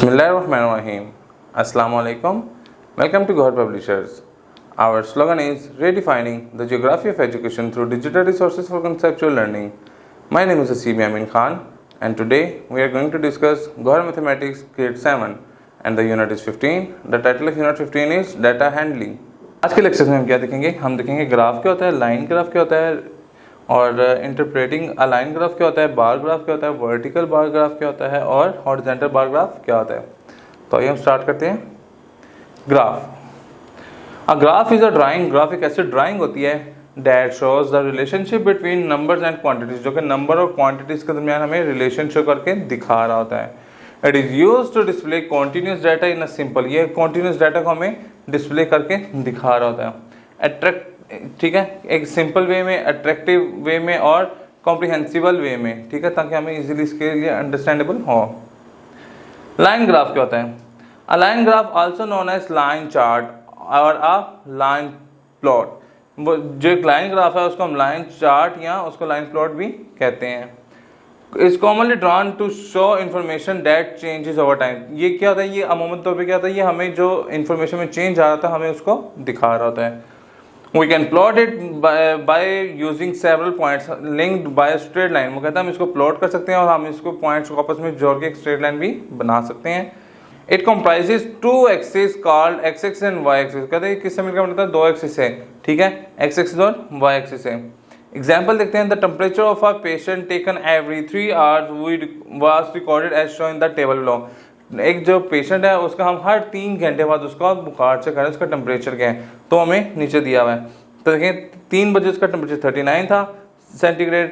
Bismillahirrahmanirrahim. Assalamu alaikum. Welcome to Gohar Publishers. Our slogan is redefining the geography of education through digital resources for conceptual learning. My name is Asim Amin Khan, and today we are going to discuss Gohar Mathematics Grade 7 and the unit is 15. The title of unit 15 is Data Handling. आज के lecture में हम क्या देखेंगे? हम देखेंगे graph क्या होता है, लाइन ग्राफ क्या होता है, और इंटरप्रेटिंग अ लाइन ग्राफ क्या होता है, बार ग्राफ क्या होता है, वर्टिकल बार ग्राफ क्या होता है और हॉरिजॉन्टल बार ग्राफ क्या होता है। तो आइए हम स्टार्ट करते हैं। Graph. A graph is a drawing. Graph एक ऐसी ड्राइंग होती है that shows the relationship between numbers and quantities, जो कि नंबर और क्वांटिटीज के दरमियान हमें रिलेशन शो करके दिखा रहा होता है। It is used to display continuous data in a simple. ये कॉन्टिन्यूस डाटा को हमें डिस्प्ले करके दिखा रहा होता है। अट्रैक्ट, ठीक है, एक सिंपल वे में, अट्रैक्टिव वे में और कॉम्प्रिहेंसिबल वे में, ठीक है, ताकि हमें इजीली इसके लिए अंडरस्टैंडेबल हो। लाइन ग्राफ क्या होता है? A line graph also known as line chart और अ लाइन प्लॉट। जो एक लाइन ग्राफ है उसको हम लाइन चार्ट या उसको लाइन प्लॉट भी कहते हैं। Is commonly drawn to show information that changes over time. ये क्या होता है? ये अमूमन तौर पे क्या होता है, ये हमें जो इन्फॉर्मेशन में चेंज आ रहा था हमें उसको दिखा रहा होता है। We can plot it by using several points linked by a straight line। वो कहता है हम इसको प्लॉट कर सकते हैं और हम इसको पॉइंट्स को आपस में जोड़ के एक स्ट्रेट लाइन भी बना सकते हैं। It comprises two axes called x axis and y axis। कहते हैं किससे मिलकर बनता है? दो एक्सिस है, ठीक है, x axis और y axis है। एग्जाम्पल देखते हैं। The temperature of a patient taken every 3 hours was recorded as shown in the table below। एक जो पेशेंट है उसका हम हर 3 घंटे बाद उसका बुखार चेक करें, उसका टेम्परेचर क्या है, तो हमें नीचे दिया हुआ है। तो देखें 3 बजे उसका टेम्परेचर 39 था सेंटीग्रेड,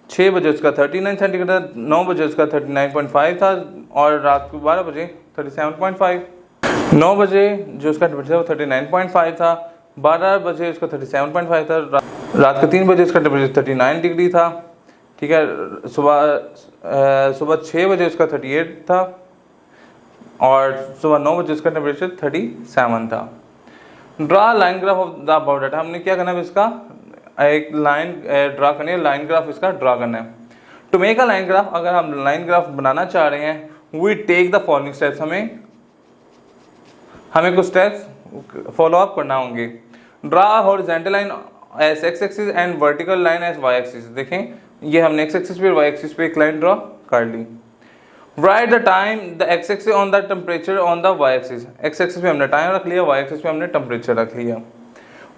6 बजे उसका 39 सेंटीग्रेड था, 9 बजे उसका 39.5 था और रात को 12 बजे 37.5। 9 बजे जो उसका टेम्परेचर वो 39.5 था, 12 बजे उसका 37.5 था, रात को 3 बजे उसका टेम्परेचर 39 डिग्री था, ठीक है, सुबह 6 बजे उसका 38 था और सुबह 9 बजे उसका टेम्परेचर 37 था। Draw line graph of the above data. हमने क्या करना है? इसका एक लाइन ड्रा करनी है, लाइन ग्राफ इसका ड्रा करना है। To make a line graph, अगर हम लाइन ग्राफ बनाना चाह रहे हैं, we take the following steps. हमें कुछ स्टेप्स फॉलो अप करना होंगे। Draw horizontal line as X axis and vertical line as Y axis. देखें ये हमने एक्स एक्सिस पे वाई एक्सिस पे एक लाइन ड्रा कर ली। Write the time, the x axis on the temperature on the y axis। x axis पे हमने time रख लिया, y axis पे हमने टेम्परेचर रख लिया।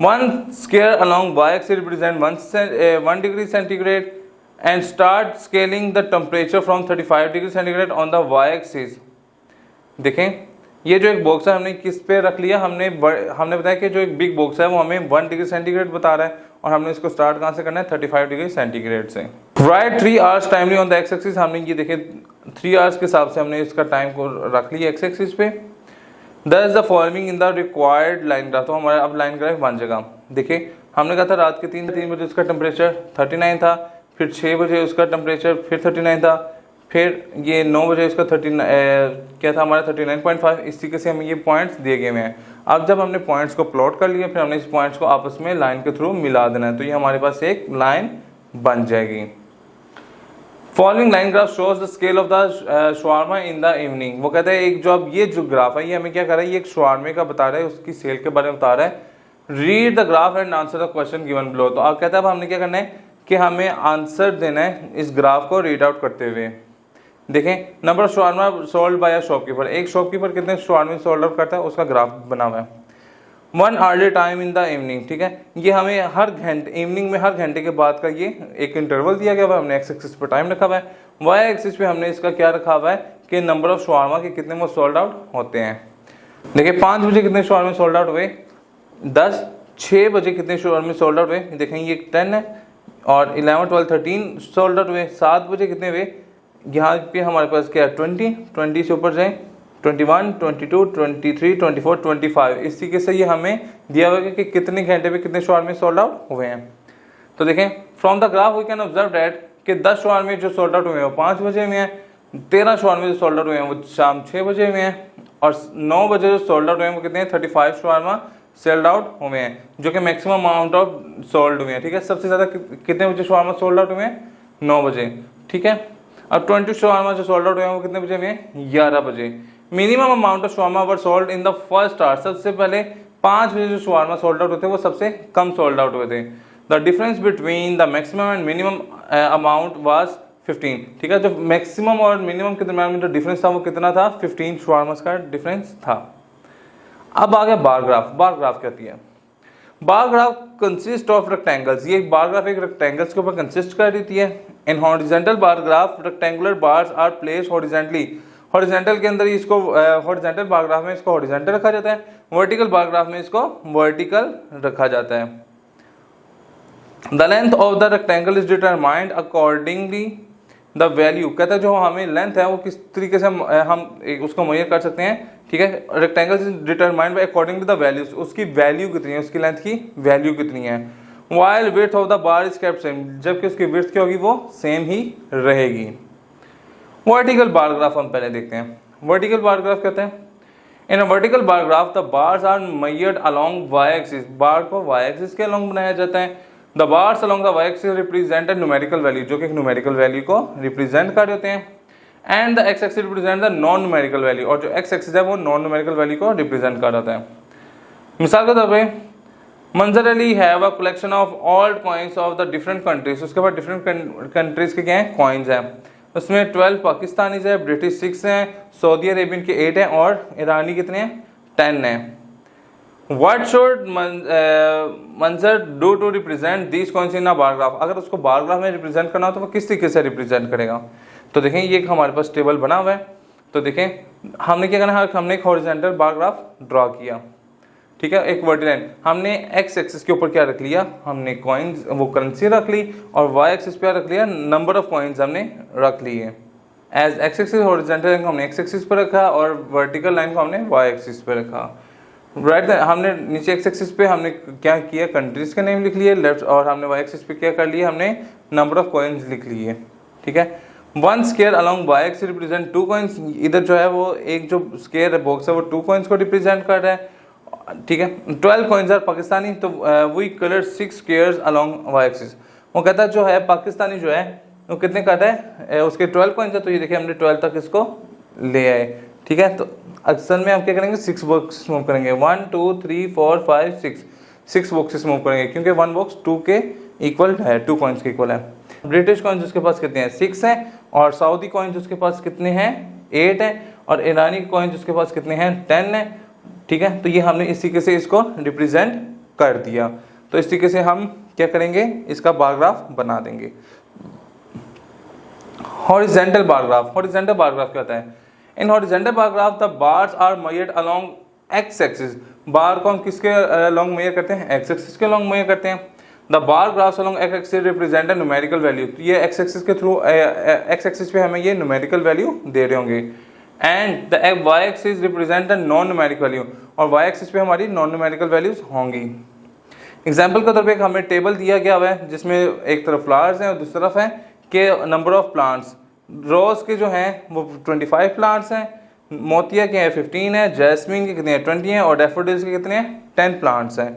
One square along y axis represent 1 degree centigrade and start scaling the temperature from 35 degree centigrade on the y axis। देखें ये जो एक बॉक्स है हमने किस पे रख लिया? हमने बताया कि जो एक बिग बॉक्स है वो हमें 1 डिग्री सेंटीग्रेड बता रहा है और हमने इसको स्टार्ट कहाँ से करना है? 35 डिग्री सेंटीग्रेड से। Right 3 hours timely on the x axis. हमने ये देखे 3 hours के हिसाब से हमने इसका टाइम को रख लिया एक्स एक्सिस पे। दस the following in the required line graph. तो हमारा अब लाइन ग्राफ बन जाएगा। देखिए हमने कहा था रात के 3 बजे उसका टेम्परेचर 39 था, फिर 6 बजे उसका टेम्परेचर फिर 39 था, फिर ये 9 बजे इसका 39 क्या था हमारा 39.5। इस तरीके से हमें ये पॉइंट्स दिए गए हैं। अब जब हमने पॉइंट्स को प्लॉट कर लिया, फिर हमने इस पॉइंट्स को आपस में लाइन के थ्रू मिला देना है, तो ये हमारे पास एक लाइन बन जाएगी। Following line graph shows the scale of the shawarma in the evening. वो कहता है एक जो अब ये जो ग्राफ है ये हमें क्या कर रहा है? ये एक शवारमे का बता रहा है, उसकी सेल के बारे में बता रहा है। Read the graph and answer the question given below. तो अब कहता है अब हमने क्या करना है कि हमें आंसर देना है इस ग्राफ को रीड आउट करते हुए। देखें number of shawarma sold by a shopkeeper. एक शॉपकीपर कितने शवारमे सोल्ड आउट करता है उसका ग्राफ बना हुआ है। 1 early time in the evening, ठीक है, ये हमें हर घंटे इवनिंग में हर घंटे के बाद का ये एक इंटरवल दिया गया हुआ है। हमने एक्स एक्सिस पे टाइम रखा हुआ है, वाई एक्सिस पे हमने इसका क्या रखा हुआ है कि नंबर ऑफ शवारमा के कितने वो सोल्ड आउट होते हैं। देखिए 5 बजे कितने शवारमे सोल्ड आउट हुए? 10। 6 बजे कितने शवारमे सोल्ड आउट हुए? देखें ये 10 है और 11, 12, 13 सोल्ड आउट हुए। 7 बजे कितने हुए? यहाँ पे हमारे पास क्या है 20 से ऊपर जाए 21, 22, 23, 24, 25। इस तरीके से ये हमें दिया हुआ है कि कितने घंटे में कितने शवारमे सोल्ड आउट हुए हैं। तो देखें from the graph we can observe that कि 10 शवारमे जो सोल्ड आउट हुए हैं वो 5 बजे में है, 13 शवारमे जो सोल्ड आउट हुए हैं वो शाम 6 बजे में है और 9 बजे जो सोल्ड आउट हुए हैं वो कितने हैं? 35 शवारमा सोल्ड आउट हुए हैं, जो कि मैक्सिमम अमाउंट ऑफ सोल्ड हुए हैं, ठीक है। सबसे ज़्यादा कितने बजे शवारमा सोल्ड आउट हुए हैं? 9 बजे, ठीक है। अब 20 शवारमा जो सोल्ड आउट हुए हैं वो कितने बजे में? 11 बजे। Minimum amount of shawarma were sold in the first hour, सबसे पहले 5 बजे जो shawarma सोल्ड आउट होते वो सबसे कम सोल्ड आउट हुए थे। The difference between the maximum and minimum amount was 15, ठीक है, जो मैक्सिमम और मिनिमम के दरमियान में जो डिफरेंस था वो कितना था, 15 shawarmas का डिफरेंस था। अब आ गया बार ग्राफ। बार ग्राफ कहती है, bar graph consist of rectangles, ये बार ग्राफ एक रेक्टेंगल्स के ऊपर कंसिस्ट कर देती है। In horizontal bar graph rectangular bars are placed horizontally, horizontal के अंदर इसको हॉरिजॉन्टल बार ग्राफ में इसको हॉरिजॉन्टल रखा जाता है, वर्टिकल बार ग्राफ में इसको वर्टिकल रखा जाता है। The length of the rectangle is determined accordingly the value, कहता है जो हमें लेंथ है वो किस तरीके से हम उसको मुहैया कर सकते हैं, ठीक है। Rectangle is determined by according to the values, उसकी वैल्यू कितनी है, उसकी लेंथ की वैल्यू कितनी है। While width of the bar is kept same, जबकि उसकी विड्थ क्या होगी, वो सेम ही रहेगी। वर्टिकल बार ग्राफ हम पहले देखते हैं। वर्टिकल बार ग्राफ कहते हैं, in a vertical bar graph the bars are measured along Y axis, bar को वाई एक्सिस के अलोंग बनाया जाता है। The bars along the Y axis represent a numerical value, जो कि एक न्यूमेरिकल वैल्यू को रिप्रेजेंट कर देते हैं। And the x axis represent the non numerical value, और जो एक्स एक्सिस है वो नॉन न्यूमेरिकल वैल्यू को रिप्रेजेंट कर देता है। मिसाल के तौर पे मंजर Ali have a collection of old coins of the different countries, उसके बाद डिफरेंट कंट्रीज के क्या हैं, कॉइन्स हैं। उसमें 12 पाकिस्तानीज है, ब्रिटिश 6 हैं, सऊदी अरेबियन के 8 हैं और ईरानी कितने हैं, 10 हैं। What should Manjar do to represent this coins in a bar graph, अगर उसको बार ग्राफ में रिप्रेजेंट करना हो तो वो किस तरीके से रिप्रेजेंट करेगा। तो देखें ये हमारे पास टेबल बना हुआ है, तो देखें हमने क्या करना है, हमने एक हॉरिजॉन्टल बार ग्राफ ड्रॉ किया, ठीक है, एक वर्टिकल लाइन। हमने एक्स एक्सिस के ऊपर क्या रख लिया, हमने कॉइन्स वो करेंसी रख ली, और वाई एक्सिस पे रख लिया नंबर ऑफ कॉइन्स हमने रख लिए। As X axis horizontal line को हमने एक्स एक्सिस पर रखा और वर्टिकल लाइन को हमने वाई एक्सिस पे रखा। राइट हमने नीचे एक्स एक्सिस पे हमने क्या किया, कंट्रीज के नेम लिख लिए लेफ्ट, और हमने वाई एक्सिस पे क्या कर लिया, हमने नंबर ऑफ कॉइन्स लिख लिए, ठीक है। One square along Y axis represent 2 coins, इधर जो है वो एक जो स्क्वायर बॉक्स है वो 2 कॉइन्स को रिप्रेजेंट कर रहा है, ठीक है। 12 कॉइन्स आर पाकिस्तानी, तो we colour 6 squares along Y axis, वो कहता है जो है पाकिस्तानी जो है वो कितने कहता है, उसके 12 कॉइन्स है, तो ये देखिए हमने 12 तक इसको ले आए, ठीक है। तो अक्सर में हम क्या करेंगे, 6 बॉक्स मूव करेंगे, 1 2 3 4 5 6 बॉक्सेस मूव करेंगे, क्योंकि 1 बॉक्स 2 के इक्वल है, 2 कॉइन्स के इक्वल है। ब्रिटिश कॉइन्स उसके पास कितने हैं, 6 हैं, और सऊदी कॉइन्स उसके पास कितने हैं, 8 हैं, और ईरानी कॉइन्स उसके पास कितने हैं, 10 हैं, ठीक है। तो ये हमने इस तरीके से इसको रिप्रेजेंट कर दिया। तो इस तरीके से हम क्या करेंगे, इसका बार ग्राफ बना देंगे। Horizontal bar graph, horizontal bar graph क्या होता है, in horizontal bar graph the bars are measured along X axis, bar को हम किसके अलोंग मेजर करते हैं, एक्स एक्सिस के अलोंग मेजर करते हैं। The bar graphs along X axis represent a numerical value, तो ये एक्स एक्सिस के थ्रू एक्स एक्सिस पे हमें ये न्यूमेरिकल वैल्यू दे रहे होंगे। And the Y axis represent a non numerical value, और वाई एक्सिस पे हमारी नॉन न्यूमेरिकल वैल्यूज होंगी। एग्जाम्पल के तौर पे हमें टेबल दिया गया हुआ है जिसमें एक तरफ फ्लावर्स हैं और दूसरी तरफ है के नंबर ऑफ प्लांट्स। रोज के जो हैं वो 25 प्लांट्स हैं, मोतिया के हैं 15 है, जैस्मिन के कितने हैं 20 हैं, और डैफोडिल्स के कितने हैं 10 प्लांट्स हैं।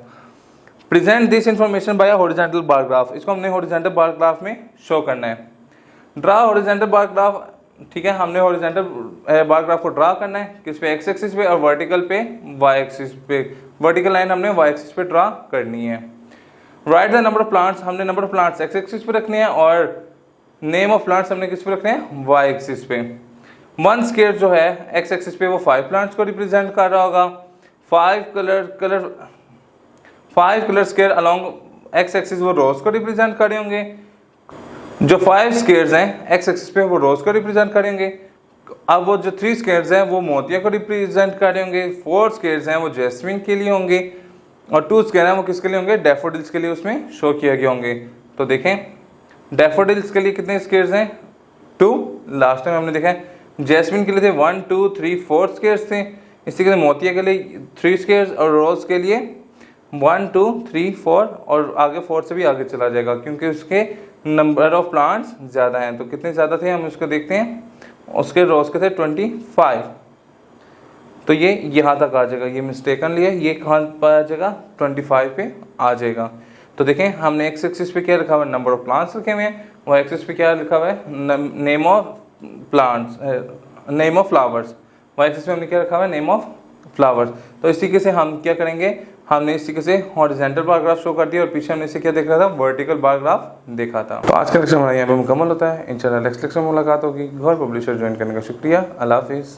Present this information bye horizontal bar graph, इसको हमने हॉरिजॉन्टल बार ग्राफ में शो करना है। ड्रा हॉरिजॉन्टल बार ग्राफ, ठीक है, हमने हॉरिजॉन्टल बार ग्राफ को ड्रा करना है किस पे, एक्स एक्सिस पे, और वर्टिकल पे वाई एक्सिस पे, वर्टिकल लाइन हमने वाई एक्सिस पे ड्रा करनी है। Right the number of plants, हमने number of plants X axis पे रखने हैं, और नेम ऑफ प्लांट्स हमने किस पे रखने हैं, वाई एक्सिस पे। वन स्क्वायर जो है एक्स एक्सिस पे वो 5 प्लांट्स को रिप्रेजेंट कर रहा होगा। 5 colour square along X axis वो रोज को रिप्रेजेंट कर रहे होंगे। जो 5 स्क्वायर्स हैं एक्स एक्सिस पे वो रोज को रिप्रेजेंट करेंगे। अब वो जो 3 स्क्वायर्स हैं वो मोतिया को रिप्रेजेंट कर रहे होंगे। 4 स्क्वायर्स हैं वो जैस्मिन के लिए होंगे, और 2 स्क्वायर हैं वो किसके लिए होंगे, डैफोडिल्स के लिए उसमें शो किया गया होंगे। तो देखें डैफोडिल्स के लिए कितने स्क्वायर्स हैं, 2, लास्ट टाइम हमने देखा है। जैस्मिन के लिए थे 1 2 3 4 स्क्वायर्स थे। इसी के लिए मोतिया के लिए 3 स्क्वायर्स, और रोज के लिए 1 2 3 4, और आगे 4 से भी आगे चला जाएगा क्योंकि उसके नंबर ऑफ प्लांट्स ज़्यादा हैं। तो कितने ज़्यादा थे हम उसको देखते हैं, उसके रोज के थे 25, तो ये यहाँ तक आ जाएगा, ये मिस्टेकन लिया, ये कहाँ पर आ जाएगा 25 पे आ जाएगा। तो देखें हमने एक्स एक्सिस पे क्या लिखा हुआ है, नंबर ऑफ प्लांट्स लिखे हुए हैं, और एक्सिस पे क्या लिखा हुआ है, name of plants, name of flowers, Y axis पे हमने क्या रखा हुआ है, नेम ऑफ फ्लावर्स। तो इस तरीके से हम क्या करेंगे, हमने इस तरीके से हॉरिजॉन्टल बार ग्राफ शो कर दिया और पीछे हमने इसे क्या देख रहा था, वर्टिकल बार ग्राफ देखा था। तो आज का लेक्चर हमारा यहाँ पे मुकम्मल होता है। इंशाल्लाह नेक्स्ट लेक्चर में मुलाकात होगी। गौर पब्लिशर ज्वाइन करने का शुक्रिया। अल्लाह हाफिज़।